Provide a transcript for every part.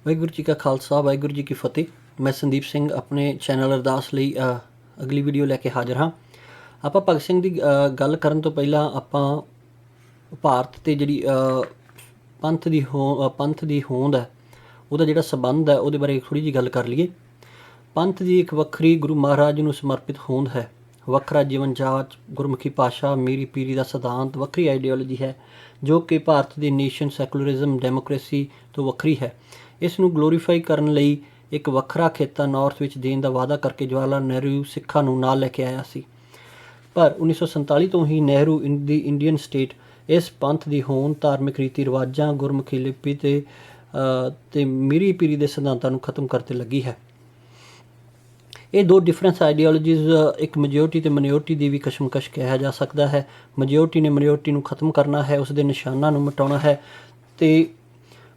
ਵਾਹਿਗੁਰੂ ਜੀ ਕਾ ਖਾਲਸਾ ਵਾਹਿਗੁਰੂ ਜੀ ਕੀ ਫਤਿਹ। ਮੈਂ ਸੰਦੀਪ ਸਿੰਘ ਆਪਣੇ ਚੈਨਲ ਅਰਦਾਸ ਲਈ ਅਗਲੀ ਵੀਡੀਓ ਲੈ ਕੇ ਹਾਜ਼ਰ ਹਾਂ। ਆਪਾਂ ਭਗਤ ਸਿੰਘ ਦੀ ਗੱਲ ਕਰਨ ਤੋਂ ਪਹਿਲਾਂ ਆਪਾਂ ਭਾਰਤ ਤੇ ਜਿਹੜੀ ਪੰਥ ਦੀ ਹੋਂਦ ਹੈ, ਉਹਦਾ ਜਿਹੜਾ ਸੰਬੰਧ ਹੈ ਉਹਦੇ ਬਾਰੇ ਥੋੜ੍ਹੀ ਜਿਹੀ ਗੱਲ ਕਰ ਲਈਏ। ਪੰਥ ਦੀ ਇੱਕ ਵੱਖਰੀ ਗੁਰੂ ਮਹਾਰਾਜ ਨੂੰ ਸਮਰਪਿਤ ਹੋਂਦ ਹੈ, ਵੱਖਰਾ ਜੀਵਨ ਜਾਚ, ਗੁਰਮੁਖੀ ਭਾਸ਼ਾ, ਮੀਰੀ ਪੀਰੀ ਦਾ ਸਿਧਾਂਤ, ਵੱਖਰੀ ਆਈਡੀਓਲੋਜੀ ਹੈ ਜੋ ਕਿ ਭਾਰਤ ਦੀ ਨੇਸ਼ਨ ਸੈਕੂਲਰਿਜ਼ਮ ਡੈਮੋਕ੍ਰੇਸੀ ਤੋਂ ਵੱਖਰੀ ਹੈ। ਇਸ ਨੂੰ ਗਲੋਰੀਫਾਈ ਕਰਨ ਲਈ ਇੱਕ ਵੱਖਰਾ ਖੇਤਾ ਨਾਰਥ ਵਿੱਚ ਦੇਣ ਦਾ ਵਾਅਦਾ ਕਰਕੇ ਜਵਾਹਰ ਲਾਲ ਨਹਿਰੂ ਸਿੱਖਾਂ ਨੂੰ ਨਾਲ ਲੈ ਕੇ ਆਇਆ ਸੀ। ਪਰ 1947 ਤੋਂ ਹੀ ਨਹਿਰੂ ਦੀ ਇੰਡੀਅਨ ਸਟੇਟ ਇਸ ਪੰਥ ਦੀ ਹੋਂਦ, ਧਾਰਮਿਕ ਰੀਤੀ ਰਿਵਾਜਾਂ, ਗੁਰਮੁਖੀ ਲਿਪੀ ਤੇ ਮੀਰੀ ਪੀਰੀ ਦੇ ਸਿਧਾਂਤਾਂ ਨੂੰ ਖਤਮ ਕਰਤੇ ਲੱਗੀ ਹੈ। ਇਹ ਦੋ ਡਿਫਰੈਂਸ ਆਈਡੀਓਲੋਜੀਜ਼, ਇੱਕ ਮੈਜੋਰਟੀ ਤੇ ਮਿਨੋਰਟੀ ਦੀ ਵੀ ਕਸ਼ਮਕਸ਼ ਕਿਹਾ ਜਾ ਸਕਦਾ ਹੈ। ਮੈਜੋਰਟੀ ਨੇ ਮਿਨੋਰਟੀ ਨੂੰ ਖਤਮ ਕਰਨਾ ਹੈ, ਉਸ ਦੇ ਨਿਸ਼ਾਨਾਂ ਨੂੰ ਮਿਟਾਉਣਾ ਹੈ, ਤੇ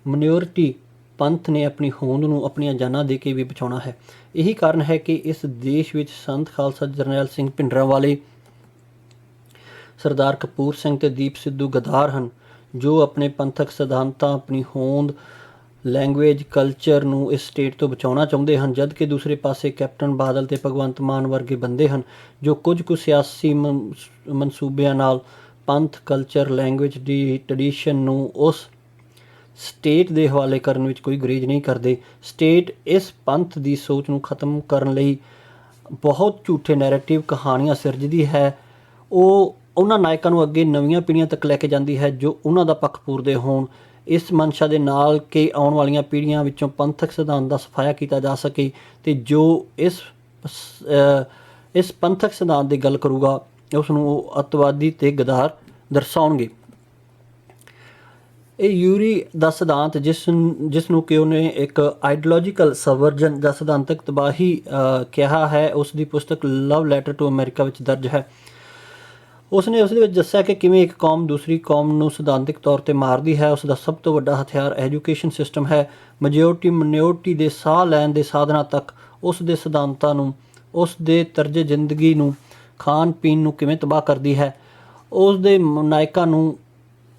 ਮਿਨੋਰਟੀ ਪੰਥ ਨੇ ਆਪਣੀ ਹੋਂਦ ਨੂੰ ਆਪਣੀਆਂ ਜਾਨਾਂ ਦੇ ਕੇ ਵੀ ਬਚਾਉਣਾ ਹੈ। ਇਹੀ ਕਾਰਨ ਹੈ ਕਿ ਇਸ ਦੇਸ਼ ਵਿੱਚ ਸੰਤ ਖਾਲਸਾ ਜਰਨੈਲ ਸਿੰਘ ਭਿੰਡਰਾਂਵਾਲੇ, ਸਰਦਾਰ ਕਪੂਰ ਸਿੰਘ ਤੇ ਦੀਪ ਸਿੱਧੂ ਗਦਾਰ ਹਨ, ਜੋ ਆਪਣੇ ਪੰਥਕ ਸਿਧਾਂਤਾਂ, ਆਪਣੀ ਹੋਂਦ, ਲੈਂਗੁਏਜ, ਕਲਚਰ ਨੂੰ ਇਸ ਸਟੇਟ ਤੋਂ ਬਚਾਉਣਾ ਚਾਹੁੰਦੇ ਹਨ। ਜਦ ਕਿ ਦੂਸਰੇ ਪਾਸੇ ਕੈਪਟਨ ਬਾਦਲ ਤੇ ਭਗਵੰਤ ਮਾਨ ਵਰਗੇ ਬੰਦੇ ਹਨ ਜੋ ਕੁਝ ਕੁ ਸਿਆਸੀ ਮਨਸੂਬਿਆਂ ਨਾਲ ਪੰਥ, ਕਲਚਰ, ਲੈਂਗੁਏਜ ਦੀ ਟ੍ਰੈਡੀਸ਼ਨ ਨੂੰ ਉਸ ਸਟੇਟ ਦੇ ਹਵਾਲੇ ਕਰਨ ਵਿੱਚ ਕੋਈ ਗੁਰੇਜ਼ ਨਹੀਂ ਕਰਦੇ। ਸਟੇਟ ਇਸ ਪੰਥ ਦੀ ਸੋਚ ਨੂੰ ਖਤਮ ਕਰਨ ਲਈ ਬਹੁਤ ਝੂਠੇ ਨੈਰੇਟਿਵ, ਕਹਾਣੀਆਂ ਸਿਰਜਦੀ ਹੈ। ਉਹ ਉਹਨਾਂ ਨਾਇਕਾਂ ਨੂੰ ਅੱਗੇ ਨਵੀਆਂ ਪੀੜ੍ਹੀਆਂ ਤੱਕ ਲੈ ਕੇ ਜਾਂਦੀ ਹੈ ਜੋ ਉਹਨਾਂ ਦਾ ਪੱਖ ਪੂਰਦੇ ਹੋਣ, ਇਸ ਮਨਸ਼ਾ ਦੇ ਨਾਲ ਕਿ ਆਉਣ ਵਾਲੀਆਂ ਪੀੜ੍ਹੀਆਂ ਵਿੱਚੋਂ ਪੰਥਕ ਸਿਧਾਂਤ ਦਾ ਸਫਾਇਆ ਕੀਤਾ ਜਾ ਸਕੇ, ਅਤੇ ਜੋ ਇਸ ਪੰਥਕ ਸਿਧਾਂਤ ਦੀ ਗੱਲ ਕਰੂਗਾ ਉਸ ਨੂੰ ਉਹ ਅੱਤਵਾਦੀ ਤੇ ਗਦਾਰ ਦਰਸਾਉਣਗੇ। ਇਹ ਯੂਰੀ ਦਾ ਸਿਧਾਂਤ ਜਿਸ ਨੂੰ ਕਿ ਉਹਨੇ ਇੱਕ ਆਈਡੀਓਲੋਜੀਕਲ ਸਵਰਜਨ ਜਾਂ ਸਿਧਾਂਤਕ ਤਬਾਹੀ ਕਿਹਾ ਹੈ, ਉਸ ਦੀ ਪੁਸਤਕ ਲਵ ਲੈਟਰ ਟੂ ਅਮਰੀਕਾ ਵਿੱਚ ਦਰਜ ਹੈ। ਉਸਨੇ ਉਸ ਦੇ ਵਿੱਚ ਦੱਸਿਆ ਕਿ ਕਿਵੇਂ ਇੱਕ ਕੌਮ ਦੂਸਰੀ ਕੌਮ ਨੂੰ ਸਿਧਾਂਤਕ ਤੌਰ 'ਤੇ ਮਾਰਦੀ ਹੈ। ਉਸ ਦਾ ਸਭ ਤੋਂ ਵੱਡਾ ਹਥਿਆਰ ਐਜੂਕੇਸ਼ਨ ਸਿਸਟਮ ਹੈ। ਮੈਜੋਰਟੀ ਮਿਨੋਰਟੀ ਦੇ ਸਾਹ ਲੈਣ ਦੇ ਸਾਧਨਾਂ ਤੱਕ ਉਸ ਦੇ ਸਿਧਾਂਤਾਂ ਨੂੰ, ਉਸ ਦੇ ਤਰਜ਼ੇ ਜ਼ਿੰਦਗੀ ਨੂੰ, ਖਾਣ ਪੀਣ ਨੂੰ ਕਿਵੇਂ ਤਬਾਹ ਕਰਦੀ ਹੈ। ਉਸ ਦੇ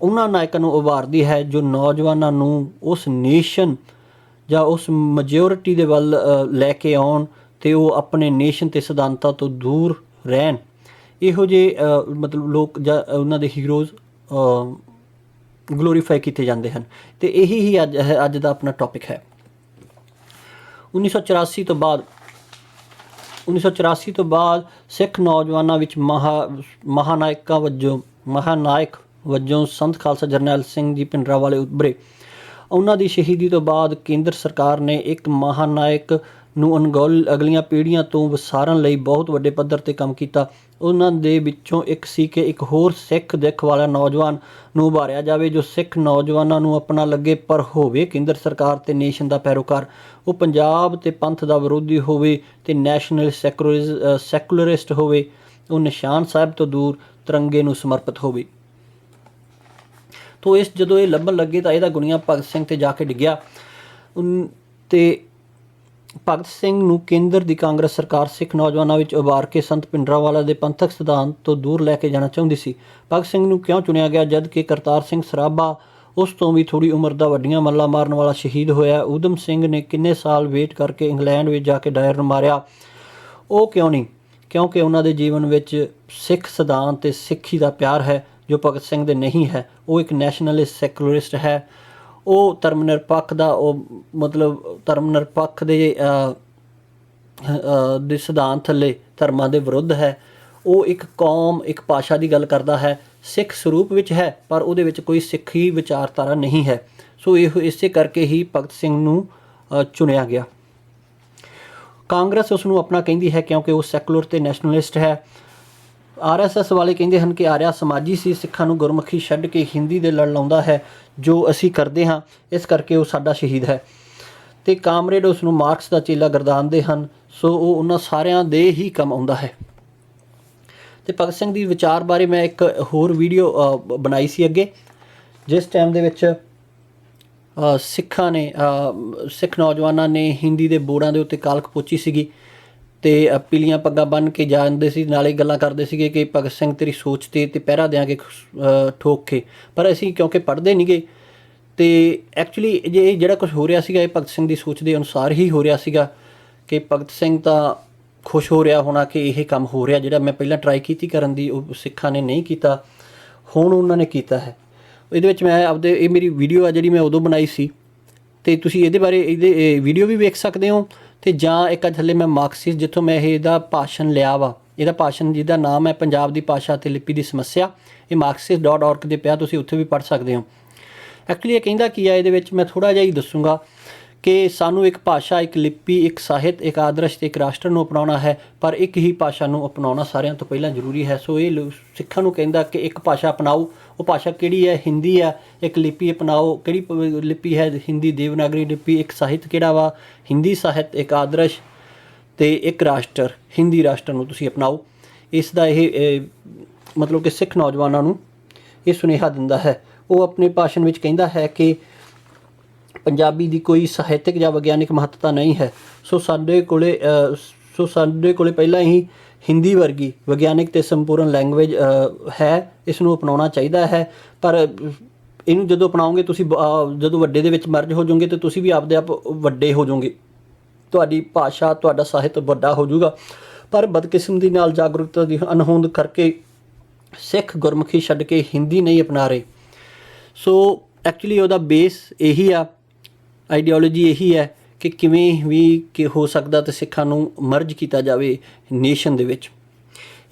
ਉਹਨਾਂ ਨਾਇਕਾਂ ਨੂੰ ਉਭਾਰਦੀ ਹੈ ਜੋ ਨੌਜਵਾਨਾਂ ਨੂੰ ਉਸ ਨੇਸ਼ਨ ਜਾਂ ਉਸ ਮੈਜੋਰਿਟੀ ਦੇ ਵੱਲ ਲੈ ਕੇ ਆਉਣ ਅਤੇ ਉਹ ਆਪਣੇ ਨੇਸ਼ਨ ਅਤੇ ਸਿਧਾਂਤਾਂ ਤੋਂ ਦੂਰ ਰਹਿਣ। ਇਹੋ ਜਿਹੇ ਮਤਲਬ ਲੋਕ ਜਾਂ ਉਹਨਾਂ ਦੇ ਹੀਰੋਜ਼ ਗਲੋਰੀਫਾਈ ਕੀਤੇ ਜਾਂਦੇ ਹਨ, ਅਤੇ ਇਹੀ ਹੀ ਅੱਜ ਦਾ ਆਪਣਾ ਟੌਪਿਕ ਹੈ। 1984 ਤੋਂ ਬਾਅਦ ਸਿੱਖ ਨੌਜਵਾਨਾਂ ਵਿੱਚ ਮਹਾਨਾਇਕ ਵਜੋਂ ਸੰਤ ਖਾਲਸਾ ਜਰਨੈਲ ਸਿੰਘ ਜੀ ਭਿੰਡਰਾਂਵਾਲੇ ਉੱਭਰੇ। ਉਹਨਾਂ ਦੀ ਸ਼ਹੀਦੀ ਤੋਂ ਬਾਅਦ ਕੇਂਦਰ ਸਰਕਾਰ ਨੇ ਇੱਕ ਮਹਾਨਾਇਕ ਨੂੰ ਅਗਲੀਆਂ ਪੀੜ੍ਹੀਆਂ ਤੋਂ ਵਿਸਾਰਨ ਲਈ ਬਹੁਤ ਵੱਡੇ ਪੱਧਰ 'ਤੇ ਕੰਮ ਕੀਤਾ। ਉਹਨਾਂ ਦੇ ਵਿੱਚੋਂ ਇੱਕ ਸੀ ਕਿ ਇੱਕ ਹੋਰ ਸਿੱਖ ਦਿੱਖ ਵਾਲਾ ਨੌਜਵਾਨ ਨੂੰ ਉਭਾਰਿਆ ਜਾਵੇ ਜੋ ਸਿੱਖ ਨੌਜਵਾਨਾਂ ਨੂੰ ਆਪਣਾ ਲੱਗੇ ਪਰ ਹੋਵੇ ਕੇਂਦਰ ਸਰਕਾਰ ਅਤੇ ਨੇਸ਼ਨ ਦਾ ਪੈਰੋਕਾਰ। ਉਹ ਪੰਜਾਬ ਅਤੇ ਪੰਥ ਦਾ ਵਿਰੋਧੀ ਹੋਵੇ ਅਤੇ ਨੈਸ਼ਨਲ ਸੈਕੂਲਰਿਸਟ ਹੋਵੇ। ਉਹ ਨਿਸ਼ਾਨ ਸਾਹਿਬ ਤੋਂ ਦੂਰ ਤਿਰੰਗੇ ਨੂੰ ਸਮਰਪਿਤ ਹੋਵੇ। ਤੋ ਜਦੋਂ ਇਹ ਲੱਭਣ ਲੱਗੇ ਤਾਂ ਇਹਦਾ ਗੁਣੀਆਂ ਭਗਤ ਸਿੰਘ 'ਤੇ ਜਾ ਕੇ ਡਿੱਗਿਆ, ਅਤੇ ਭਗਤ ਸਿੰਘ ਨੂੰ ਕੇਂਦਰ ਦੀ ਕਾਂਗਰਸ ਸਰਕਾਰ ਸਿੱਖ ਨੌਜਵਾਨਾਂ ਵਿੱਚ ਉਭਾਰ ਕੇ ਸੰਤ ਭਿੰਡਰਾਂਵਾਲਾ ਦੇ ਪੰਥਕ ਸਿਧਾਂਤ ਤੋਂ ਦੂਰ ਲੈ ਕੇ ਜਾਣਾ ਚਾਹੁੰਦੀ ਸੀ। ਭਗਤ ਸਿੰਘ ਨੂੰ ਕਿਉਂ ਚੁਣਿਆ ਗਿਆ? ਜਦ ਕਿ ਕਰਤਾਰ ਸਿੰਘ ਸਰਾਭਾ ਉਸ ਤੋਂ ਵੀ ਥੋੜ੍ਹੀ ਉਮਰ ਦਾ ਵੱਡੀਆਂ ਮੱਲਾਂ ਮਾਰਨ ਵਾਲਾ ਸ਼ਹੀਦ ਹੋਇਆ। ਊਧਮ ਸਿੰਘ ਨੇ ਕਿੰਨੇ ਸਾਲ ਵੇਟ ਕਰਕੇ ਇੰਗਲੈਂਡ ਵਿੱਚ ਜਾ ਕੇ ਡਾਇਰ ਨੂੰ ਮਾਰਿਆ। ਉਹ ਕਿਉਂ ਨਹੀਂ? ਕਿਉਂਕਿ ਉਹਨਾਂ ਦੇ ਜੀਵਨ ਵਿੱਚ ਸਿੱਖ ਸਿਧਾਂਤ ਅਤੇ ਸਿੱਖੀ ਦਾ ਪਿਆਰ ਹੈ ਜੋ ਭਗਤ ਸਿੰਘ ਦੇ ਨਹੀਂ ਹੈ। ਉਹ ਇੱਕ ਨੈਸ਼ਨਲਿਸਟ ਸੈਕੂਲਰਿਸਟ ਹੈ। ਉਹ ਧਰਮ ਨਿਰਪੱਖ ਦੇ ਸਿਧਾਂਤ ਥੱਲੇ ਧਰਮਾਂ ਦੇ ਵਿਰੁੱਧ ਹੈ। ਉਹ ਇੱਕ ਕੌਮ, ਇੱਕ ਭਾਸ਼ਾ ਦੀ ਗੱਲ ਕਰਦਾ ਹੈ, ਸਿੱਖ ਸਰੂਪ ਵਿੱਚ ਹੈ ਪਰ ਉਹਦੇ ਵਿੱਚ ਕੋਈ ਸਿੱਖੀ ਵਿਚਾਰਧਾਰਾ ਨਹੀਂ ਹੈ। ਸੋ ਇਸੇ ਕਰਕੇ ਹੀ ਭਗਤ ਸਿੰਘ ਨੂੰ ਚੁਣਿਆ ਗਿਆ। ਕਾਂਗਰਸ ਉਸ ਨੂੰ ਆਪਣਾ ਕਹਿੰਦੀ ਹੈ ਕਿਉਂਕਿ ਉਹ ਸੈਕੂਲਰ ਅਤੇ ਨੈਸ਼ਨਲਿਸਟ ਹੈ। RSS ਵਾਲੇ ਕਹਿੰਦੇ ਹਨ ਕਿ ਆਰਿਆ ਸਮਾਜੀ ਸੀ, ਸਿੱਖਾਂ ਨੂੰ ਗੁਰਮੁਖੀ ਛੱਡ ਕੇ ਹਿੰਦੀ ਦੇ ਲੜ ਲਾਉਂਦਾ ਹੈ ਜੋ ਅਸੀਂ ਕਰਦੇ ਹਾਂ, ਇਸ ਕਰਕੇ ਉਹ ਸਾਡਾ ਸ਼ਹੀਦ ਹੈ। ਅਤੇ ਕਾਮਰੇਡ ਉਸ ਨੂੰ ਮਾਰਕਸ ਦਾ ਚੇਲਾ ਗਰਦਾਨਦੇ ਹਨ। ਸੋ ਉਹ ਉਹਨਾਂ ਸਾਰਿਆਂ ਦੇ ਹੀ ਕੰਮ ਆਉਂਦਾ ਹੈ। ਅਤੇ ਭਗਤ ਸਿੰਘ ਦੀ ਵਿਚਾਰ ਬਾਰੇ ਮੈਂ ਇੱਕ ਹੋਰ ਵੀਡੀਓ ਬਣਾਈ ਸੀ ਅੱਗੇ, ਜਿਸ ਟਾਈਮ ਦੇ ਵਿੱਚ ਸਿੱਖ ਨੌਜਵਾਨਾਂ ਨੇ ਹਿੰਦੀ ਦੇ ਬੋਰਡਾਂ ਦੇ ਉੱਤੇ ਕਾਲਖ ਪੋਚੀ ਸੀਗੀ ਅਤੇ ਪੀਲੀਆਂ ਪੱਗਾਂ ਬੰਨ੍ਹ ਕੇ ਜਾਂਦੇ ਸੀ, ਨਾਲੇ ਗੱਲਾਂ ਕਰਦੇ ਸੀਗੇ ਕਿ ਭਗਤ ਸਿੰਘ ਤੇਰੀ ਸੋਚ 'ਤੇ ਪਹਿਰਾ ਦਿਆਂਗੇ ਠੋਕ ਕੇ। ਪਰ ਅਸੀਂ ਕਿਉਂਕਿ ਪੜ੍ਹਦੇ ਨਹੀਂ ਗੇ ਤੇ ਐਕਚੁਅਲੀ ਜੇ ਇਹ ਜਿਹੜਾ ਕੁਝ ਹੋ ਰਿਹਾ ਸੀਗਾ ਇਹ ਭਗਤ ਸਿੰਘ ਦੀ ਸੋਚ ਦੇ ਅਨੁਸਾਰ ਹੀ ਹੋ ਰਿਹਾ ਸੀਗਾ ਕਿ ਭਗਤ ਸਿੰਘ ਤਾਂ ਖੁਸ਼ ਹੋ ਰਿਹਾ ਹੋਣਾ ਕਿ ਇਹ ਕੰਮ ਹੋ ਰਿਹਾ ਜਿਹੜਾ ਮੈਂ ਪਹਿਲਾਂ ਟਰਾਈ ਕੀਤੀ ਕਰਨ ਦੀ, ਉਹ ਸਿੱਖਾਂ ਨੇ ਨਹੀਂ ਕੀਤਾ, ਹੁਣ ਉਹਨਾਂ ਨੇ ਕੀਤਾ ਹੈ। ਇਹਦੇ ਵਿੱਚ ਮੈਂ ਆਪਦੇ, ਇਹ ਮੇਰੀ ਵੀਡੀਓ ਆ ਜਿਹੜੀ ਮੈਂ ਉਦੋਂ ਬਣਾਈ ਸੀ, ਅਤੇ ਤੁਸੀਂ ਇਹਦੇ ਬਾਰੇ ਇਹਦੇ ਵੀਡੀਓ ਵੀ ਵੇਖ ਸਕਦੇ ਹੋ। ਅਤੇ ਜਾਂ ਇੱਕ ਥੱਲੇ ਮੈਂ ਮਾਰਕਸਿਸਟ, ਜਿੱਥੋਂ ਮੈਂ ਇਹਦਾ ਭਾਸ਼ਣ ਲਿਆ ਵਾ, ਇਹਦਾ ਭਾਸ਼ਣ ਜਿਹਦਾ ਨਾਮ ਹੈ ਪੰਜਾਬ ਦੀ ਭਾਸ਼ਾ ਅਤੇ ਲਿਪੀ ਦੀ ਸਮੱਸਿਆ, ਇਹ marxist.org 'ਤੇ ਪਿਆ, ਤੁਸੀਂ ਉੱਥੇ ਵੀ ਪੜ੍ਹ ਸਕਦੇ ਹੋ। ਐਕਚੁਅਲੀ ਇਹ ਕਹਿੰਦਾ ਕੀ ਆ, ਇਹਦੇ ਵਿੱਚ ਮੈਂ ਥੋੜ੍ਹਾ ਜਿਹਾ ਹੀ ਦੱਸੂੰਗਾ ਕਿ ਸਾਨੂੰ ਇੱਕ ਭਾਸ਼ਾ, ਇੱਕ ਲਿਪੀ, ਇੱਕ ਸਾਹਿਤ, ਇੱਕ ਆਦਰਸ਼ ਅਤੇ ਇੱਕ ਰਾਸ਼ਟਰ ਨੂੰ ਅਪਣਾਉਣਾ ਹੈ, ਪਰ ਇੱਕ ਹੀ ਭਾਸ਼ਾ ਨੂੰ ਅਪਣਾਉਣਾ ਸਾਰਿਆਂ ਤੋਂ ਪਹਿਲਾਂ ਜ਼ਰੂਰੀ ਹੈ। ਸੋ ਇਹ ਸਿੱਖਾਂ ਨੂੰ ਕਹਿੰਦਾ ਕਿ ਇੱਕ ਭਾਸ਼ਾ ਅਪਣਾਓ। ਉਹ ਭਾਸ਼ਾ ਕਿਹੜੀ ਹੈ? ਹਿੰਦੀ ਆ। ਇੱਕ ਲਿਪੀ ਅਪਣਾਓ। ਕਿਹੜੀ ਲਿਪੀ ਹੈ? ਹਿੰਦੀ ਦੇਵਨਾਗਰੀ ਲਿਪੀ। ਇੱਕ ਸਾਹਿਤ ਕਿਹੜਾ ਵਾ? ਹਿੰਦੀ ਸਾਹਿਤ। ਇੱਕ ਆਦਰਸ਼ ਅਤੇ ਇੱਕ ਰਾਸ਼ਟਰ, ਹਿੰਦੀ ਰਾਸ਼ਟਰ ਨੂੰ ਤੁਸੀਂ ਅਪਣਾਓ। ਇਸ ਦਾ ਇਹ ਮਤਲਬ ਕਿ ਸਿੱਖ ਨੌਜਵਾਨਾਂ ਨੂੰ ਇਹ ਸੁਨੇਹਾ ਦਿੰਦਾ ਹੈ। ਉਹ ਆਪਣੇ ਭਾਸ਼ਣ ਵਿੱਚ ਕਹਿੰਦਾ ਹੈ ਕਿ ਪੰਜਾਬੀ ਦੀ ਕੋਈ ਸਾਹਿਤਕ ਜਾਂ ਵਿਗਿਆਨਿਕ ਮਹੱਤਤਾ ਨਹੀਂ ਹੈ। ਸੋ ਸਾਡੇ ਕੋਲੇ ਪਹਿਲਾਂ ਹੀ ਹਿੰਦੀ ਵਰਗੀ ਵਿਗਿਆਨਿਕ ਅਤੇ ਸੰਪੂਰਨ ਲੈਂਗੁਏਜ ਹੈ। ਇਸ ਨੂੰ ਅਪਣਾਉਣਾ ਚਾਹੀਦਾ ਹੈ, ਪਰ ਇਹਨੂੰ ਜਦੋਂ ਅਪਣਾਓਗੇ ਤੁਸੀਂ, ਜਦੋਂ ਵੱਡੇ ਦੇ ਵਿੱਚ ਮਰਜ ਹੋ ਜਾਓਗੇ ਤਾਂ ਤੁਸੀਂ ਵੀ ਆਪਦੇ ਆਪ ਵੱਡੇ ਹੋ ਜਾਓਗੇ। ਤੁਹਾਡੀ ਭਾਸ਼ਾ, ਤੁਹਾਡਾ ਸਾਹਿਤ ਵੱਡਾ ਹੋ ਜਾਊਗਾ। ਪਰ ਬਦਕਿਸਮਤੀ ਨਾਲ ਜਾਗਰੂਕਤਾ ਦੀ ਅਣਹੋਂਦ ਕਰਕੇ ਸਿੱਖ ਗੁਰਮੁਖੀ ਛੱਡ ਕੇ ਹਿੰਦੀ ਨਹੀਂ ਅਪਣਾ ਰਹੇ। ਸੋ ਐਕਚੁਅਲੀ ਉਹਦਾ ਬੇਸ ਇਹੀ ਆ, ਆਈਡੀਓਲੋਜੀ ਇਹੀ ਹੈ ਕਿ ਕਿਵੇਂ ਵੀ ਕਿ ਹੋ ਸਕਦਾ ਅਤੇ ਸਿੱਖਾਂ ਨੂੰ ਮਰਜ ਕੀਤਾ ਜਾਵੇ ਨੇਸ਼ਨ ਦੇ ਵਿੱਚ।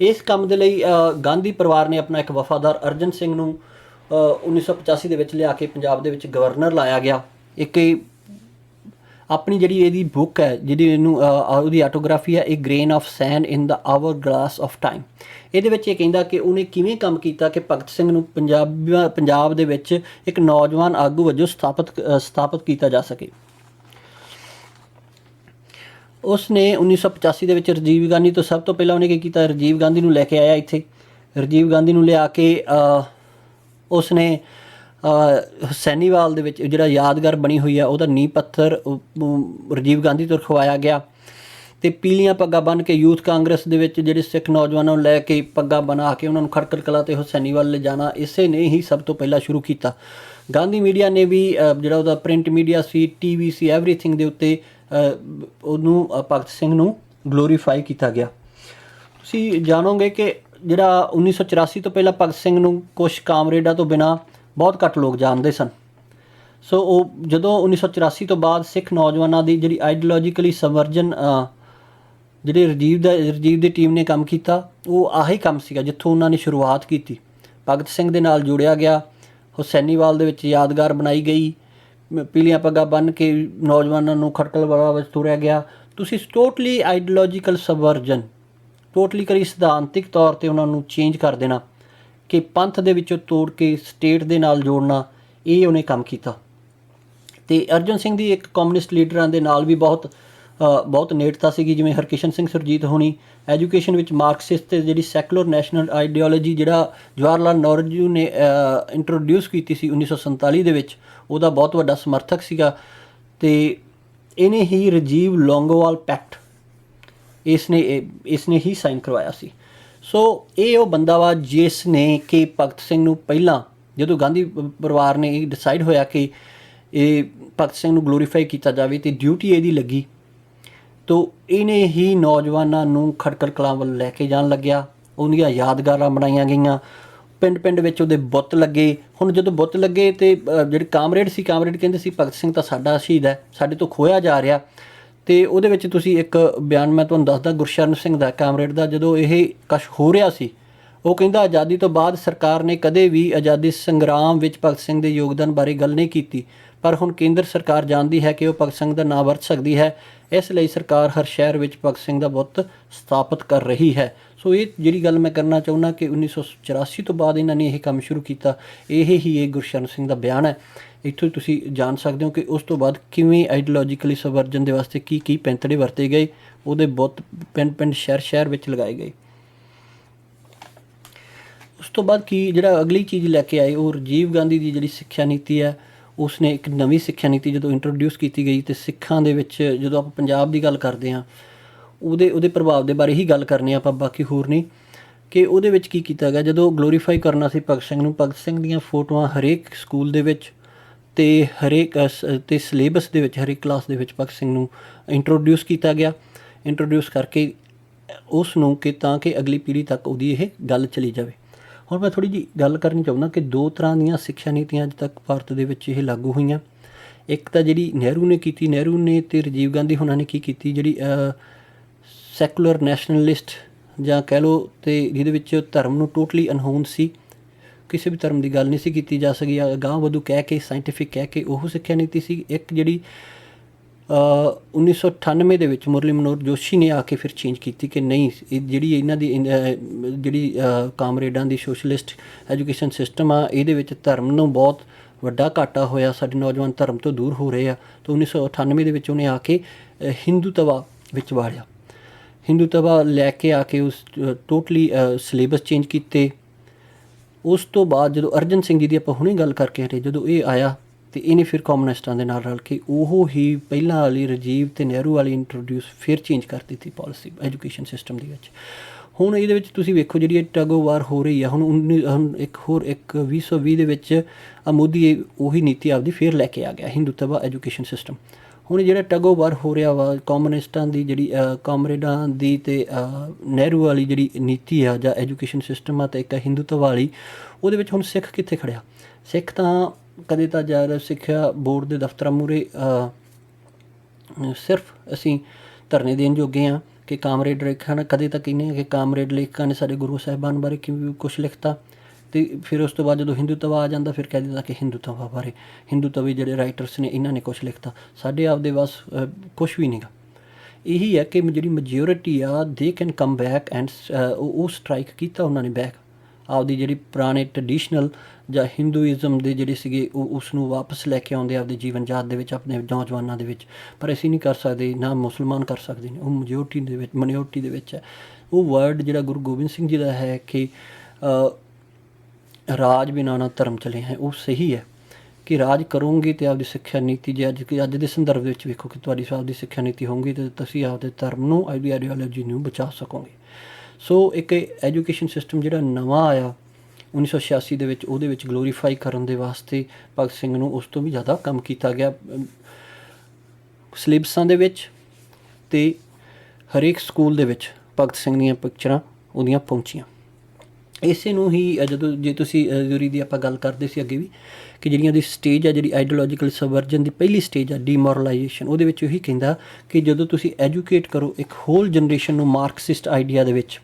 ਇਸ ਕੰਮ ਦੇ ਲਈ ਗਾਂਧੀ ਪਰਿਵਾਰ ਨੇ ਆਪਣਾ ਇੱਕ ਵਫਾਦਾਰ ਅਰਜਨ ਸਿੰਘ ਨੂੰ 1985 ਦੇ ਵਿੱਚ ਲਿਆ ਕੇ ਪੰਜਾਬ ਦੇ ਵਿੱਚ ਗਵਰਨਰ ਲਾਇਆ ਗਿਆ। ਇੱਕ ਆਪਣੀ ਜਿਹੜੀ ਇਹਦੀ ਬੁੱਕ ਹੈ, ਜਿਹੜੀ ਇਹਨੂੰ ਉਹਦੀ ਆਟੋਗ੍ਰਾਫੀ ਹੈ, ਇਹ grain of sand in the hourglass of time. ਇਹਦੇ ਵਿੱਚ ਇਹ ਕਹਿੰਦਾ ਕਿ ਉਹਨੇ ਕਿਵੇਂ ਕੰਮ ਕੀਤਾ ਕਿ ਭਗਤ ਸਿੰਘ ਨੂੰ ਪੰਜਾਬ ਦੇ ਵਿੱਚ ਇੱਕ ਨੌਜਵਾਨ ਆਗੂ ਵਜੋਂ ਸਥਾਪਿਤ ਕੀਤਾ ਜਾ ਸਕੇ। ਉਸ ਨੇ 1985 ਦੇ ਵਿੱਚ ਰਾਜੀਵ ਗਾਂਧੀ ਤੋਂ ਸਭ ਤੋਂ ਪਹਿਲਾਂ ਉਹਨੇ ਕੀ ਕੀਤਾ, ਰਾਜੀਵ ਗਾਂਧੀ ਨੂੰ ਲੈ ਕੇ ਆਇਆ ਇੱਥੇ। ਰਾਜੀਵ ਗਾਂਧੀ ਨੂੰ ਲਿਆ ਕੇ ਉਸ ਨੇ ਹੁਸੈਨੀਵਾਲ ਦੇ ਵਿੱਚ ਜਿਹੜਾ ਯਾਦਗਾਰ ਬਣੀ ਹੋਈ ਆ, ਉਹਦਾ ਨੀਂਹ ਪੱਥਰ ਰਾਜੀਵ ਗਾਂਧੀ ਤੋਂ ਰਖਵਾਇਆ ਗਿਆ। ਅਤੇ ਪੀਲੀਆਂ ਪੱਗਾਂ ਬੰਨ੍ਹ ਕੇ ਯੂਥ ਕਾਂਗਰਸ ਦੇ ਵਿੱਚ ਜਿਹੜੇ ਸਿੱਖ ਨੌਜਵਾਨਾਂ ਨੂੰ ਲੈ ਕੇ ਪੱਗਾਂ ਬਣਾ ਕੇ ਉਹਨਾਂ ਨੂੰ ਖਟਕੜ ਕਲਾਂ ਅਤੇ ਹੁਸੈਨੀਵਾਲ ਲਿਜਾਣਾ, ਇਸੇ ਨੇ ਹੀ ਸਭ ਤੋਂ ਪਹਿਲਾਂ ਸ਼ੁਰੂ ਕੀਤਾ। ਗਾਂਧੀ ਮੀਡੀਆ ਨੇ ਵੀ ਜਿਹੜਾ ਉਹਦਾ ਪ੍ਰਿੰਟ ਮੀਡੀਆ ਸੀ, TV ਸੀ, ਐਵਰੀਥਿੰਗ ਦੇ ਉੱਤੇ ਉਹਨੂੰ ਭਗਤ ਸਿੰਘ ਨੂੰ ਗਲੋਰੀਫਾਈ ਕੀਤਾ ਗਿਆ। ਤੁਸੀਂ ਜਾਣੋਗੇ ਕਿ ਜਿਹੜਾ 1984 ਤੋਂ ਪਹਿਲਾਂ ਭਗਤ ਸਿੰਘ ਨੂੰ ਕੁਛ ਕਾਮਰੇਡਾਂ ਤੋਂ ਬਿਨਾਂ ਬਹੁਤ ਘੱਟ ਲੋਕ ਜਾਣਦੇ ਸਨ। ਸੋ ਉਹ ਜਦੋਂ 1984 ਤੋਂ ਬਾਅਦ ਸਿੱਖ ਨੌਜਵਾਨਾਂ ਦੀ ਜਿਹੜੀ ਆਈਡੀਓਲੋਜੀਕਲੀ ਸੰਵਰਜਨ ਜਿਹੜੇ ਰਾਜੀਵ ਦੀ ਟੀਮ ਨੇ ਕੰਮ ਕੀਤਾ, ਉਹ ਆਹੀ ਕੰਮ ਸੀਗਾ ਜਿੱਥੋਂ ਉਹਨਾਂ ਨੇ ਸ਼ੁਰੂਆਤ ਕੀਤੀ। ਭਗਤ ਸਿੰਘ ਦੇ ਨਾਲ ਜੁੜਿਆ ਗਿਆ, ਹੁਸੈਨੀਵਾਲ ਦੇ ਵਿੱਚ ਯਾਦਗਾਰ ਬਣਾਈ ਗਈ, ਪੀਲੀਆਂ ਪੱਗਾਂ ਬੰਨ੍ਹ ਕੇ ਨੌਜਵਾਨਾਂ ਨੂੰ ਖਟਕੜ ਵਿੱਚ ਤੋਰਿਆ ਗਿਆ। ਤੁਸੀਂ ਟੋਟਲੀ ਆਈਡੀਓਲੋਜੀਕਲ ਸੰਵਰਜਨ, ਟੋਟਲੀ ਕਰੀ ਸਿਧਾਂਤਿਕ ਤੌਰ 'ਤੇ ਉਹਨਾਂ ਨੂੰ ਚੇਂਜ ਕਰ ਦੇਣਾ, ਕਿ ਪੰਥ ਦੇ ਵਿੱਚੋਂ ਤੋੜ ਕੇ ਸਟੇਟ ਦੇ ਨਾਲ ਜੋੜਨਾ, ਇਹ ਉਹਨੇ ਕੰਮ ਕੀਤਾ। ਅਤੇ ਅਰਜਨ ਸਿੰਘ ਦੀ ਇੱਕ ਕਮਿਊਨਿਸਟ ਲੀਡਰਾਂ ਦੇ ਨਾਲ ਵੀ ਬਹੁਤ ਨੇੜਤਾ ਸੀਗੀ, ਜਿਵੇਂ ਹਰਕਿਸ਼ਨ ਸਿੰਘ ਸੁਰਜੀਤ ਹੋਣੀ। ਐਜੂਕੇਸ਼ਨ ਵਿੱਚ ਮਾਰਕਸਿਸਟ ਅਤੇ ਜਿਹੜੀ ਸੈਕੂਲਰ ਨੈਸ਼ਨਲ ਆਈਡੀਓਲੋਜੀ ਜਿਹੜਾ ਜਵਾਹਰ ਲਾਲ ਨਹਿਰੂ ਨੇ ਇੰਟਰੋਡਿਊਸ ਕੀਤੀ ਸੀ 1947 ਦੇ ਵਿੱਚ, ਉਹਦਾ ਬਹੁਤ ਵੱਡਾ ਸਮਰਥਕ ਸੀਗਾ। ਅਤੇ ਇਹਨੇ ਹੀ ਰਾਜੀਵ ਲੋਂਗੋਵਾਲ ਪੈਕਟ ਇਸ ਨੇ ਹੀ ਸਾਈਨ ਕਰਵਾਇਆ ਸੀ। ਸੋ ਇਹ ਉਹ ਬੰਦਾ ਵਾ ਜਿਸ ਨੇ ਕਿ ਭਗਤ ਸਿੰਘ ਨੂੰ ਪਹਿਲਾਂ, ਜਦੋਂ ਗਾਂਧੀ ਪਰਿਵਾਰ ਨੇ ਇਹ ਡਿਸਾਈਡ ਹੋਇਆ ਕਿ ਇਹ ਭਗਤ ਸਿੰਘ ਨੂੰ ਗਲੋਰੀਫਾਈ ਕੀਤਾ ਜਾਵੇ ਅਤੇ ਡਿਊਟੀ ਇਹਦੀ ਲੱਗੀ, ਤੋ ਇਹਨੇ ਹੀ ਨੌਜਵਾਨਾਂ ਨੂੰ ਖਟਕੜ ਕਲਾਂ ਵੱਲ ਲੈ ਕੇ ਜਾਣ ਲੱਗਿਆ। ਉਹਦੀਆਂ ਯਾਦਗਾਰਾਂ ਬਣਾਈਆਂ ਗਈਆਂ, ਪਿੰਡ ਵਿੱਚ ਉਹਦੇ ਬੁੱਤ ਲੱਗੇ। ਹੁਣ ਜਦੋਂ ਬੁੱਤ ਲੱਗੇ ਅਤੇ ਜਿਹੜੇ ਕਾਮਰੇਡ ਕਹਿੰਦੇ ਸੀ ਭਗਤ ਸਿੰਘ ਤਾਂ ਸਾਡਾ ਸ਼ਹੀਦ ਹੈ, ਸਾਡੇ ਤੋਂ ਖੋਇਆ ਜਾ ਰਿਹਾ। ਅਤੇ ਉਹਦੇ ਵਿੱਚ ਤੁਸੀਂ ਇੱਕ ਬਿਆਨ ਮੈਂ ਤੁਹਾਨੂੰ ਦੱਸਦਾ, ਗੁਰਸ਼ਰਨ ਸਿੰਘ ਦਾ, ਕਾਮਰੇਡ ਦਾ, ਜਦੋਂ ਇਹ ਕੁਛ ਹੋ ਰਿਹਾ ਸੀ, ਉਹ ਕਹਿੰਦਾ ਆਜ਼ਾਦੀ ਤੋਂ ਬਾਅਦ ਸਰਕਾਰ ਨੇ ਕਦੇ ਵੀ ਆਜ਼ਾਦੀ ਸੰਗਰਾਮ ਵਿੱਚ ਭਗਤ ਸਿੰਘ ਦੇ ਯੋਗਦਾਨ ਬਾਰੇ ਗੱਲ ਨਹੀਂ ਕੀਤੀ, ਪਰ ਹੁਣ ਕੇਂਦਰ ਸਰਕਾਰ ਜਾਣਦੀ ਹੈ ਕਿ ਉਹ ਭਗਤ ਸਿੰਘ ਦਾ ਨਾਂ ਵਰਤ ਸਕਦੀ ਹੈ, ਇਸ ਲਈ ਸਰਕਾਰ ਹਰ ਸ਼ਹਿਰ ਵਿੱਚ ਭਗਤ ਸਿੰਘ ਦਾ ਬੁੱਤ ਸਥਾਪਿਤ ਕਰ ਰਹੀ ਹੈ। ਸੋ ਇਹ ਜਿਹੜੀ ਗੱਲ ਮੈਂ ਕਰਨਾ ਚਾਹੁੰਦਾ ਕਿ 1984 ਤੋਂ ਬਾਅਦ ਇਹਨਾਂ ਨੇ ਇਹ ਕੰਮ ਸ਼ੁਰੂ ਕੀਤਾ, ਇਹ ਗੁਰਸ਼ਰਨ ਸਿੰਘ ਦਾ ਬਿਆਨ ਹੈ। ਇੱਥੋਂ ਤੁਸੀਂ ਜਾਣ ਸਕਦੇ ਹੋ ਕਿ ਉਸ ਤੋਂ ਬਾਅਦ ਕਿਵੇਂ ਆਈਡੀਓਲੋਜੀਕਲੀ ਸੰਵਰਜਨ ਦੇ ਵਾਸਤੇ ਕੀ ਪੈਂਤੜੇ ਵਰਤੇ ਗਏ, ਉਹਦੇ ਬੁੱਤ ਪਿੰਡ ਸ਼ਹਿਰ ਵਿੱਚ ਲਗਾਏ ਗਏ। ਉਸ ਤੋਂ ਬਾਅਦ ਜਿਹੜਾ ਅਗਲੀ ਚੀਜ਼ ਲੈ ਕੇ ਆਏ, ਉਹ ਰਾਜੀਵ ਗਾਂਧੀ ਦੀ ਜਿਹੜੀ ਸਿੱਖਿਆ ਨੀਤੀ ਹੈ, ਉਸਨੇ ਇੱਕ ਨਵੀਂ ਸਿੱਖਿਆ ਨੀਤੀ ਜਦੋਂ ਇੰਟਰੋਡਿਊਸ ਕੀਤੀ ਗਈ, ਅਤੇ ਸਿੱਖਾਂ ਦੇ ਵਿੱਚ ਜਦੋਂ ਆਪਾਂ ਪੰਜਾਬ ਦੀ ਗੱਲ ਕਰਦੇ ਹਾਂ, ਉਹਦੇ ਪ੍ਰਭਾਵ ਦੇ ਬਾਰੇ ਹੀ ਗੱਲ ਕਰਨੀ ਆਪਾਂ, ਬਾਕੀ ਹੋਰ ਨਹੀਂ। ਕਿ ਉਹਦੇ ਵਿੱਚ ਕੀ ਕੀਤਾ ਗਿਆ, ਜਦੋਂ ਗਲੋਰੀਫਾਈ ਕਰਨਾ ਸੀ ਭਗਤ ਸਿੰਘ ਨੂੰ, ਭਗਤ ਸਿੰਘ ਦੀਆਂ ਫੋਟੋਆਂ ਹਰੇਕ ਸਕੂਲ ਦੇ ਵਿੱਚ ਤੇ ਹਰੇਕ ਤੇ ਸਿਲੇਬਸ ਦੇ ਵਿੱਚ ਹਰੇਕ ਕਲਾਸ ਦੇ ਵਿੱਚ ਭਗਤ ਸਿੰਘ ਨੂੰ ਇੰਟਰੋਡਿਊਸ ਕੀਤਾ ਗਿਆ। ਇੰਟਰੋਡਿਊਸ ਕਰਕੇ ਉਸ ਨੂੰ ਕਿ ਤਾਂ ਕਿ ਅਗਲੀ ਪੀੜ੍ਹੀ ਤੱਕ ਉਹਦੀ ਇਹ ਗੱਲ ਚਲੀ ਜਾਵੇ। ਹੁਣ ਮੈਂ ਥੋੜ੍ਹੀ ਜਿਹੀ ਗੱਲ ਕਰਨੀ ਚਾਹੁੰਦਾ ਕਿ 2 ਤਰ੍ਹਾਂ ਦੀਆਂ ਸਿੱਖਿਆ ਨੀਤੀਆਂ ਅੱਜ ਤੱਕ ਭਾਰਤ ਦੇ ਵਿੱਚ ਇਹ ਲਾਗੂ ਹੋਈਆਂ। ਇੱਕ ਤਾਂ ਜਿਹੜੀ ਨਹਿਰੂ ਨੇ ਕੀਤੀ, ਨਹਿਰੂ ਨੇ ਅਤੇ ਰਾਜੀਵ ਗਾਂਧੀ ਹੋਣਾ ਨੇ ਕੀ ਕੀਤੀ, ਜਿਹੜੀ ਸੈਕੂਲਰ ਨੈਸ਼ਨਲਿਸਟ ਜਾਂ ਕਹਿ ਲਓ, ਅਤੇ ਜਿਹਦੇ ਵਿੱਚ ਧਰਮ ਨੂੰ ਟੋਟਲੀ ਅਨਹੋਨ ਸੀ, ਕਿਸੇ ਵੀ ਧਰਮ ਦੀ ਗੱਲ ਨਹੀਂ ਸੀ ਕੀਤੀ ਜਾ ਸਕੀ, ਅਗਾਂਹ ਵਧੂ ਕਹਿ ਕੇ, ਸਾਇੰਟੀਫਿਕ ਕਹਿ ਕੇ, ਉਹ ਸਿੱਖਿਆ ਨੀਤੀ ਸੀ। ਇੱਕ ਜਿਹੜੀ 1998 ਦੇ ਵਿੱਚ ਮੁਰਲੀ ਮਨੋਹਰ ਜੋਸ਼ੀ ਨੇ ਆ ਕੇ ਫਿਰ ਚੇਂਜ ਕੀਤੀ ਕਿ ਨਹੀਂ, ਇਹ ਜਿਹੜੀ ਇਹਨਾਂ ਦੀ ਜਿਹੜੀ ਕਾਮਰੇਡਾਂ ਦੀ ਸੋਸ਼ਲਿਸਟ ਐਜੂਕੇਸ਼ਨ ਸਿਸਟਮ ਆ, ਇਹਦੇ ਵਿੱਚ ਧਰਮ ਨੂੰ ਬਹੁਤ ਵੱਡਾ ਘਾਟਾ ਹੋਇਆ, ਸਾਡੇ ਨੌਜਵਾਨ ਧਰਮ ਤੋਂ ਦੂਰ ਹੋ ਰਹੇ ਆ। ਤਾਂ 1998 ਦੇ ਵਿੱਚ ਉਹਨੇ ਆ ਕੇ ਹਿੰਦੂਤਵਾ ਵਿੱਚ ਵਾੜਿਆ। ਹਿੰਦੂਤਵਾ ਲੈ ਕੇ ਆ ਕੇ ਉਸ ਟੋਟਲੀ ਸਿਲੇਬਸ ਚੇਂਜ ਕੀਤੇ। ਉਸ ਤੋਂ ਬਾਅਦ ਜਦੋਂ ਅਰਜਨ ਸਿੰਘ ਜੀ ਦੀ ਆਪਾਂ ਹੁਣੇ ਗੱਲ ਕਰਕੇ ਹਟੇ, ਜਦੋਂ ਇਹ ਆਇਆ ਅਤੇ ਇਹਨੇ ਫਿਰ ਕਮਿਊਨਿਸਟਾਂ ਦੇ ਨਾਲ ਰਲ ਕੇ ਉਹ ਹੀ ਪਹਿਲਾਂ ਵਾਲੀ ਰਾਜੀਵ ਅਤੇ ਨਹਿਰੂ ਵਾਲੀ ਇੰਟਰੋਡਿਊਸ ਫਿਰ ਚੇਂਜ ਕਰ ਦਿੱਤੀ ਪਾਲਿਸੀ ਐਜੂਕੇਸ਼ਨ ਸਿਸਟਮ ਦੇ ਵਿੱਚ। ਹੁਣ ਇਹਦੇ ਵਿੱਚ ਤੁਸੀਂ ਵੇਖੋ ਜਿਹੜੀ ਇਹ ਟਗ ਆਫ ਵਾਰ ਹੋ ਰਹੀ ਆ, ਹੁਣ ਇੱਕ 2020 ਦੇ ਵਿੱਚ ਮੋਦੀ ਉਹੀ ਨੀਤੀ ਆਪਦੀ ਫਿਰ ਲੈ ਕੇ ਆ ਗਿਆ, ਹਿੰਦੂਤਵਾ ਐਜੂਕੇਸ਼ਨ ਸਿਸਟਮ। ਹੁਣ ਜਿਹੜਾ ਟਗ ਆਫ ਵਾਰ ਹੋ ਰਿਹਾ ਵਾ ਕਮਿਊਨਿਸਟਾਂ ਦੀ ਜਿਹੜੀ ਕਾਮਰੇਡਾਂ ਦੀ ਅਤੇ ਨਹਿਰੂ ਵਾਲੀ ਜਿਹੜੀ ਨੀਤੀ ਆ ਜਾਂ ਐਜੂਕੇਸ਼ਨ ਸਿਸਟਮ ਆ ਅਤੇ ਇੱਕ ਹਿੰਦੂਤਵਾ ਵਾਲੀ, ਉਹਦੇ ਵਿੱਚ ਹੁਣ ਸਿੱਖ ਕਿੱਥੇ ਖੜਿਆ? ਸਿੱਖ ਤਾਂ ਕਦੇ ਤਾਂ ਯਾਰ ਸਿੱਖਿਆ ਬੋਰਡ ਦੇ ਦਫ਼ਤਰਾਂ ਮੂਹਰੇ ਸਿਰਫ ਅਸੀਂ ਧਰਨੇ ਦੇਣ ਜੋਗੇ ਹਾਂ ਕਿ ਕਾਮਰੇਡ ਲੇਖਕਾਂ ਨੇ, ਕਦੇ ਤਾਂ ਕਹਿੰਦੇ ਹਾਂ ਕਿ ਕਾਮਰੇਡ ਲੇਖਕਾਂ ਨੇ ਸਾਡੇ ਗੁਰੂ ਸਾਹਿਬਾਨ ਬਾਰੇ ਕਿਵੇਂ ਕੁਛ ਲਿਖਤਾ, ਅਤੇ ਫਿਰ ਉਸ ਤੋਂ ਬਾਅਦ ਜਦੋਂ ਹਿੰਦੂਤਵਾ ਆ ਜਾਂਦਾ ਫਿਰ ਕਹਿ ਦਿੰਦਾ ਕਿ ਹਿੰਦੂਤਵਾ ਬਾਰੇ ਹਿੰਦੂਤਵੀ ਜਿਹੜੇ ਰਾਈਟਰਸ ਨੇ ਇਹਨਾਂ ਨੇ ਕੁਛ ਲਿਖਤਾ। ਸਾਡੇ ਆਪਦੇ ਬਸ ਕੁਛ ਵੀ ਨਹੀਂ ਗਾ। ਇਹੀ ਹੈ ਕਿ ਜਿਹੜੀ ਮੈਜੋਰਿਟੀ ਆ they can come back and ਉਹ ਸਟਰਾਈਕ ਕੀਤਾ ਉਹਨਾਂ ਨੇ ਬੈਕ, ਆਪਦੀ ਜਿਹੜੀ ਪੁਰਾਣੇ ਟਰਡੀਸ਼ਨਲ ਜਾਂ ਹਿੰਦੂਇਜ਼ਮ ਦੇ ਜਿਹੜੇ ਸੀਗੇ ਉਸ ਨੂੰ ਵਾਪਸ ਲੈ ਕੇ ਆਉਂਦੇ ਆਪਦੇ ਜੀਵਨ ਜਾਤ ਦੇ ਵਿੱਚ, ਆਪਣੇ ਨੌਜਵਾਨਾਂ ਦੇ ਵਿੱਚ। ਪਰ ਅਸੀਂ ਨਹੀਂ ਕਰ ਸਕਦੇ, ਨਾ ਮੁਸਲਮਾਨ ਕਰ ਸਕਦੇ ਨੇ, ਉਹ ਮਨਿਓਰਟੀ ਦੇ ਵਿੱਚ ਹੈ। ਉਹ ਵਰਡ ਜਿਹੜਾ ਗੁਰੂ ਗੋਬਿੰਦ ਸਿੰਘ ਜੀ ਦਾ ਹੈ ਕਿ ਰਾਜ ਬਿਨਾਂ ਨਾ ਧਰਮ ਚਲੇ ਹੈ, ਉਹ ਸਹੀ ਹੈ ਕਿ ਰਾਜ ਕਰੋਗੇ ਅਤੇ ਆਪਦੀ ਸਿੱਖਿਆ ਨੀਤੀ ਜੇ ਅੱਜ ਦੇ ਸੰਦਰਭ ਦੇ ਵਿੱਚ ਵੇਖੋ ਕਿ ਤੁਹਾਡੀ ਆਪਦੀ ਸਿੱਖਿਆ ਨੀਤੀ ਹੋਊਗੀ ਤਾਂ ਤੁਸੀਂ ਆਪਦੇ ਧਰਮ ਨੂੰ, ਆਪਦੀ ਆਈਡੀਓਲੋਜੀ ਨੂੰ ਬਚਾ ਸਕੋਗੇ। ਸੋ ਇੱਕ ਐਜੂਕੇਸ਼ਨ ਸਿਸਟਮ ਜਿਹੜਾ ਨਵਾਂ ਆਇਆ 1986 ਦੇ ਵਿੱਚ, ਉਹਦੇ ਵਿੱਚ ਗਲੋਰੀਫਾਈ ਕਰਨ ਦੇ ਵਾਸਤੇ ਭਗਤ ਸਿੰਘ ਨੂੰ ਉਸ ਤੋਂ ਵੀ ਜ਼ਿਆਦਾ ਕੰਮ ਕੀਤਾ ਗਿਆ ਸਿਲੇਬਸਾਂ ਦੇ ਵਿੱਚ, ਅਤੇ ਹਰੇਕ ਸਕੂਲ ਦੇ ਵਿੱਚ ਭਗਤ ਸਿੰਘ ਦੀਆਂ ਪਿਕਚਰਾਂ ਉਹਦੀਆਂ ਪਹੁੰਚੀਆਂ। ਇਸੇ ਨੂੰ ਹੀ ਜਦੋਂ ਜੇ ਤੁਸੀਂ ਜ਼ਰੂਰੀ ਦੀ ਆਪਾਂ ਗੱਲ ਕਰਦੇ ਸੀ ਅੱਗੇ ਵੀ ਕਿ ਜਿਹੜੀਆਂ ਉਹਦੀ ਸਟੇਜ ਆ, ਜਿਹੜੀ ਆਈਡੀਓਲੋਜੀਕਲ ਸਬਵਰਜਨ ਦੀ ਪਹਿਲੀ ਸਟੇਜ ਆ ਡੀਮੋਰਲਾਈਜੇਸ਼ਨ, ਉਹਦੇ ਵਿੱਚ ਉਹੀ ਕਹਿੰਦਾ ਕਿ ਜਦੋਂ ਤੁਸੀਂ ਐਜੂਕੇਟ ਕਰੋ ਇੱਕ ਹੋਲ ਜਨਰੇਸ਼ਨ ਨੂੰ ਮਾਰਕਸਿਸਟ ਆਈਡੀਆ ਦੇ ਵਿੱਚ,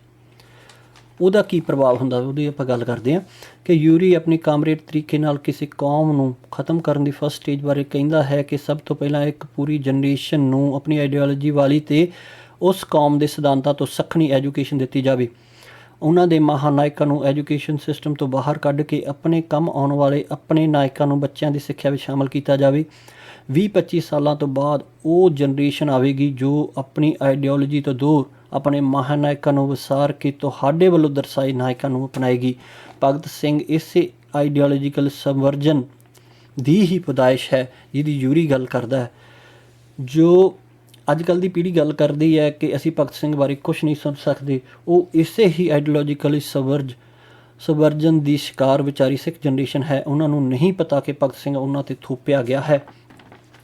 ਉਹਦਾ ਕੀ ਪ੍ਰਭਾਵ ਹੁੰਦਾ, ਉਹਦੀ ਆਪਾਂ ਗੱਲ ਕਰਦੇ ਹਾਂ। ਕਿ ਯੂਰੀ ਆਪਣੀ ਕਾਮਰੇਡ ਤਰੀਕੇ ਨਾਲ ਕਿਸੇ ਕੌਮ ਨੂੰ ਖ਼ਤਮ ਕਰਨ ਦੀ ਫਸਟ ਸਟੇਜ ਬਾਰੇ ਕਹਿੰਦਾ ਹੈ ਕਿ ਸਭ ਤੋਂ ਪਹਿਲਾਂ ਇੱਕ ਪੂਰੀ ਜਨਰੇਸ਼ਨ ਨੂੰ ਆਪਣੀ ਆਈਡੀਓਲੋਜੀ ਵਾਲੀ ਅਤੇ ਉਸ ਕੌਮ ਦੇ ਸਿਧਾਂਤਾਂ ਤੋਂ ਸੱਖਣੀ ਐਜੂਕੇਸ਼ਨ ਦਿੱਤੀ ਜਾਵੇ। ਉਹਨਾਂ ਦੇ ਮਹਾਨਾਇਕਾਂ ਨੂੰ ਐਜੂਕੇਸ਼ਨ ਸਿਸਟਮ ਤੋਂ ਬਾਹਰ ਕੱਢ ਕੇ ਆਪਣੇ ਕੰਮ ਆਉਣ ਵਾਲੇ ਆਪਣੇ ਨਾਇਕਾਂ ਨੂੰ ਬੱਚਿਆਂ ਦੀ ਸਿੱਖਿਆ ਵਿੱਚ ਸ਼ਾਮਲ ਕੀਤਾ ਜਾਵੇ। 20-25 ਸਾਲਾਂ ਤੋਂ ਬਾਅਦ ਉਹ ਜਨਰੇਸ਼ਨ ਆਵੇਗੀ ਜੋ ਆਪਣੀ ਆਈਡੀਓਲੋਜੀ ਤੋਂ ਦੂਰ ਆਪਣੇ ਮਹਾਨਾਇਕਾਂ ਨੂੰ ਵਿਸਾਰ ਕੇ ਤੁਹਾਡੇ ਵੱਲੋਂ ਦਰਸਾਏ ਨਾਇਕਾਂ ਨੂੰ ਅਪਣਾਏਗੀ। ਭਗਤ ਸਿੰਘ ਇਸੇ ਆਈਡੀਓਲੋਜੀਕਲ ਸਬਵਰਜਨ ਦੀ ਹੀ ਪੈਦਾਇਸ਼ ਹੈ ਜਿਹਦੀ ਯੂਰੀ ਗੱਲ ਕਰਦਾ ਹੈ। ਜੋ ਅੱਜ ਕੱਲ੍ਹ ਦੀ ਪੀੜ੍ਹੀ ਗੱਲ ਕਰਦੀ ਹੈ ਕਿ ਅਸੀਂ ਭਗਤ ਸਿੰਘ ਬਾਰੇ ਕੁਛ ਨਹੀਂ ਸੁਣ ਸਕਦੇ, ਉਹ ਇਸੇ ਹੀ ਆਈਡੀਓਲੋਜੀਕਲੀ ਸਬਵਰਜਨ ਦੀ ਸ਼ਿਕਾਰ ਵਿਚਾਰੀ ਸਿੱਖ ਜਨਰੇਸ਼ਨ ਹੈ। ਉਹਨਾਂ ਨੂੰ ਨਹੀਂ ਪਤਾ ਕਿ ਭਗਤ ਸਿੰਘ ਉਹਨਾਂ 'ਤੇ ਥੋਪਿਆ ਗਿਆ ਹੈ।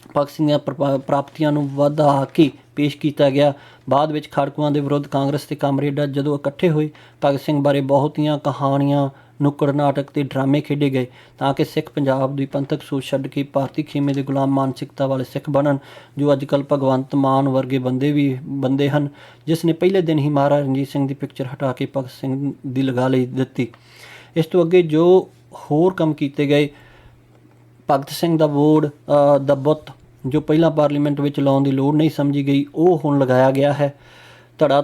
ਭਗਤ ਸਿੰਘ ਦੀਆਂ ਪ੍ਰਾਪਤੀਆਂ ਨੂੰ ਵਧਾ ਕੇ ਪੇਸ਼ ਕੀਤਾ ਗਿਆ। ਬਾਅਦ ਵਿੱਚ ਖਾੜਕੂਆਂ ਦੇ ਵਿਰੁੱਧ ਕਾਂਗਰਸ ਅਤੇ ਕਾਮਰੇਡਾਂ ਜਦੋਂ ਇਕੱਠੇ ਹੋਏ, ਭਗਤ ਸਿੰਘ ਬਾਰੇ ਬਹੁਤੀਆਂ ਕਹਾਣੀਆਂ, ਨੁੱਕੜ ਨਾਟਕ ਅਤੇ ਡਰਾਮੇ ਖੇਡੇ ਗਏ ਤਾਂ ਕਿ ਸਿੱਖ ਪੰਜਾਬ ਦੀ ਪੰਥਕ ਸੋਚ ਛੱਡ ਕੇ ਭਾਰਤੀ ਖੇਮੇ ਦੇ ਗੁਲਾਮ ਮਾਨਸਿਕਤਾ ਵਾਲੇ ਸਿੱਖ ਬਣਨ, ਜੋ ਅੱਜ ਕੱਲ੍ਹ ਭਗਵੰਤ ਮਾਨ ਵਰਗੇ ਬੰਦੇ ਹਨ, ਜਿਸ ਨੇ ਪਹਿਲੇ ਦਿਨ ਹੀ ਮਹਾਰਾਜਾ ਰਣਜੀਤ ਸਿੰਘ ਦੀ ਪਿਕਚਰ ਹਟਾ ਕੇ ਭਗਤ ਸਿੰਘ ਦੀ ਲਗਾ ਲਈ ਦਿੱਤੀ। ਇਸ ਤੋਂ ਅੱਗੇ ਜੋ ਹੋਰ ਕੰਮ ਕੀਤੇ ਗਏ, ਭਗਤ ਸਿੰਘ ਦਾ ਬੋਰਡ ਦਾ ਬੁੱਤ ਜੋ ਪਹਿਲਾਂ ਪਾਰਲੀਮੈਂਟ ਵਿੱਚ ਲਾਉਣ ਦੀ ਲੋੜ ਨਹੀਂ ਸਮਝੀ ਗਈ, ਉਹ ਹੁਣ ਲਗਾਇਆ ਗਿਆ ਹੈ। ਧੜਾ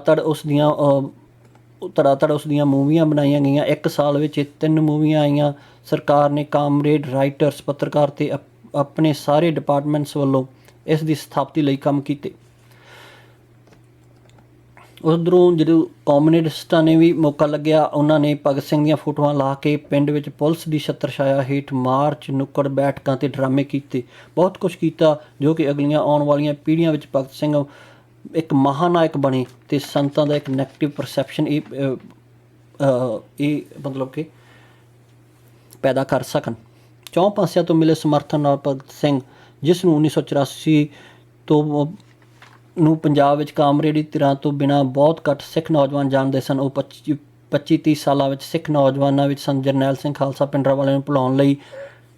ਧੜ ਉਸ ਦੀਆਂ ਮੂਵੀਆਂ ਬਣਾਈਆਂ ਗਈਆਂ। 1 ਸਾਲ ਵਿੱਚ 3 ਮੂਵੀਆਂ ਆਈਆਂ। ਸਰਕਾਰ ਨੇ ਕਾਮਰੇਡ, ਰਾਈਟਰਸ, ਪੱਤਰਕਾਰ ਅਤੇ ਆਪਣੇ ਸਾਰੇ ਡਿਪਾਰਟਮੈਂਟਸ ਵੱਲੋਂ ਇਸ ਦੀ ਸਥਾਪਤੀ ਲਈ ਕੰਮ ਕੀਤੇ। ਉੱਧਰੋਂ ਜਦੋਂ ਕਮਿਊਨਿਸਟਾਂ ਨੇ ਵੀ ਮੌਕਾ ਲੱਗਿਆ, ਉਹਨਾਂ ਨੇ ਭਗਤ ਸਿੰਘ ਦੀਆਂ ਫੋਟੋਆਂ ਲਾ ਕੇ ਪਿੰਡ ਵਿੱਚ ਪੁਲਿਸ ਦੀ ਛਤਰ ਛਾਇਆ ਹੇਠ ਮਾਰਚ, ਨੁੱਕੜ ਬੈਠਕਾਂ ਅਤੇ ਡਰਾਮੇ ਕੀਤੇ। ਬਹੁਤ ਕੁਛ ਕੀਤਾ ਜੋ ਕਿ ਅਗਲੀਆਂ ਆਉਣ ਵਾਲੀਆਂ ਪੀੜ੍ਹੀਆਂ ਵਿੱਚ ਭਗਤ ਸਿੰਘ ਇੱਕ ਮਹਾਨਾਇਕ ਬਣੇ ਅਤੇ ਸੰਤਾਂ ਦਾ ਇੱਕ ਨੈਗੇਟਿਵ ਪਰਸੈਪਸ਼ਨ ਇਹ ਮਤਲਬ ਕਿ ਪੈਦਾ ਕਰ ਸਕਣ। ਚੌਂ ਪਾਸਿਆਂ ਤੋਂ ਮਿਲੇ ਸਮਰਥਨ ਨਾਲ ਭਗਤ ਸਿੰਘ, ਜਿਸ ਨੂੰ 1984 ਤੋਂ ਨੂੰ ਪੰਜਾਬ ਵਿੱਚ ਕਾਮਰੇਡੀ ਧਿਰਾਂ ਤੋਂ ਬਿਨਾਂ ਬਹੁਤ ਘੱਟ ਸਿੱਖ ਨੌਜਵਾਨ ਜਾਣਦੇ ਸਨ, ਉਹ 25-30 ਸਾਲਾਂ ਵਿੱਚ ਸਿੱਖ ਨੌਜਵਾਨਾਂ ਵਿੱਚ ਸੰਤ ਜਰਨੈਲ ਸਿੰਘ ਖਾਲਸਾ ਭਿੰਡਰਾਂਵਾਲੇ ਨੂੰ ਭੁਲਾਉਣ ਲਈ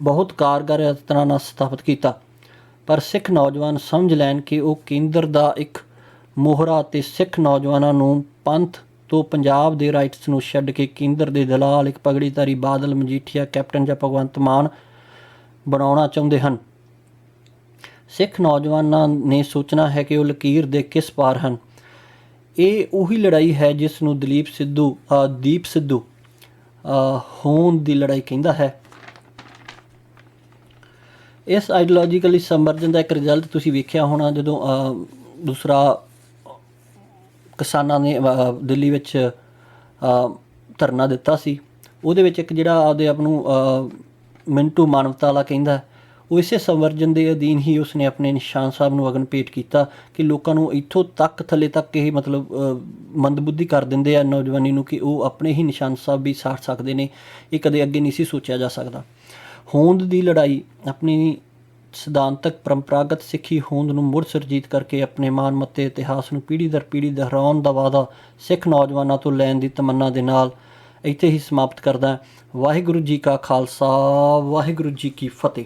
ਬਹੁਤ ਕਾਰਗਰ ਯਤਨਾਂ ਨਾਲ ਸਥਾਪਿਤ ਕੀਤਾ। ਪਰ ਸਿੱਖ ਨੌਜਵਾਨ ਸਮਝ ਲੈਣ ਕਿ ਉਹ ਕੇਂਦਰ ਦਾ ਇੱਕ ਮੋਹਰਾ ਅਤੇ ਸਿੱਖ ਨੌਜਵਾਨਾਂ ਨੂੰ ਪੰਥ ਤੋਂ ਪੰਜਾਬ ਦੇ ਰਾਈਟਸ ਨੂੰ ਛੱਡ ਕੇ ਕੇਂਦਰ ਦੇ ਦਲਾਲ ਇੱਕ ਪਗੜੀਧਾਰੀ ਬਾਦਲ, ਮਜੀਠੀਆ, ਕੈਪਟਨ ਜਾਂ ਭਗਵੰਤ ਮਾਨ ਬਣਾਉਣਾ ਚਾਹੁੰਦੇ ਹਨ। ਸਿੱਖ ਨੌਜਵਾਨਾਂ ਨੇ ਸੋਚਣਾ ਹੈ ਕਿ ਉਹ ਲਕੀਰ ਦੇ ਕਿਸ ਪਾਰ ਹਨ। ਇਹ ਉਹੀ ਲੜਾਈ ਹੈ ਜਿਸ ਨੂੰ ਦੀਪ ਸਿੱਧੂ ਹੋਂਦ ਦੀ ਲੜਾਈ ਕਹਿੰਦਾ ਹੈ। ਇਸ ਆਈਡੀਓਲੋਜੀਕਲੀ ਸਮਰਜਨ ਦਾ ਇੱਕ ਰਿਜ਼ਲਟ ਤੁਸੀਂ ਵੇਖਿਆ ਹੋਣਾ, ਜਦੋਂ ਦੂਸਰਾ ਕਿਸਾਨਾਂ ਨੇ ਦਿੱਲੀ ਵਿੱਚ ਧਰਨਾ ਦਿੱਤਾ ਸੀ, ਉਹਦੇ ਵਿੱਚ ਇੱਕ ਜਿਹੜਾ ਆਪਦੇ ਆਪ ਨੂੰ ਮਿੰਟੂ ਮਾਨਵਤਾ ਵਾਲਾ ਕਹਿੰਦਾ, ਉਹ ਇਸੇ ਸੰਵਰਜਨ ਦੇ ਅਧੀਨ ਹੀ ਉਸਨੇ ਆਪਣੇ ਨਿਸ਼ਾਨ ਸਾਹਿਬ ਨੂੰ ਅਗਨ ਭੇਟ ਕੀਤਾ ਕਿ ਲੋਕਾਂ ਨੂੰ ਇੱਥੋਂ ਤੱਕ ਥੱਲੇ ਤੱਕ ਇਹ ਮਤਲਬ ਮੰਦਬੁੱਧੀ ਕਰ ਦਿੰਦੇ ਆ ਨੌਜਵਾਨੀ ਨੂੰ ਕਿ ਉਹ ਆਪਣੇ ਹੀ ਨਿਸ਼ਾਨ ਸਾਹਿਬ ਵੀ ਸਾੜ ਸਕਦੇ ਨੇ। ਇਹ ਕਦੇ ਅੱਗੇ ਨਹੀਂ ਸੀ ਸੋਚਿਆ ਜਾ ਸਕਦਾ। ਹੋਂਦ ਦੀ ਲੜਾਈ ਆਪਣੀ ਸਿਧਾਂਤਕ ਪਰੰਪਰਾਗਤ ਸਿੱਖੀ ਹੋਂਦ ਨੂੰ ਮੁੜ ਸੁਰਜੀਤ ਕਰਕੇ ਆਪਣੇ ਮਾਨਮੱਤੇ ਇਤਿਹਾਸ ਨੂੰ ਪੀੜ੍ਹੀ ਦਰ ਪੀੜ੍ਹੀ ਦੁਹਰਾਉਣ ਦਾ ਵਾਅਦਾ ਸਿੱਖ ਨੌਜਵਾਨਾਂ ਤੋਂ ਲੈਣ ਦੀ ਤਮੰਨਾ ਦੇ ਨਾਲ ਇੱਥੇ ਹੀ ਸਮਾਪਤ ਕਰਦਾ। ਵਾਹਿਗੁਰੂ ਜੀ ਕਾ ਖਾਲਸਾ, ਵਾਹਿਗੁਰੂ ਜੀ ਕੀ ਫਤਿਹ।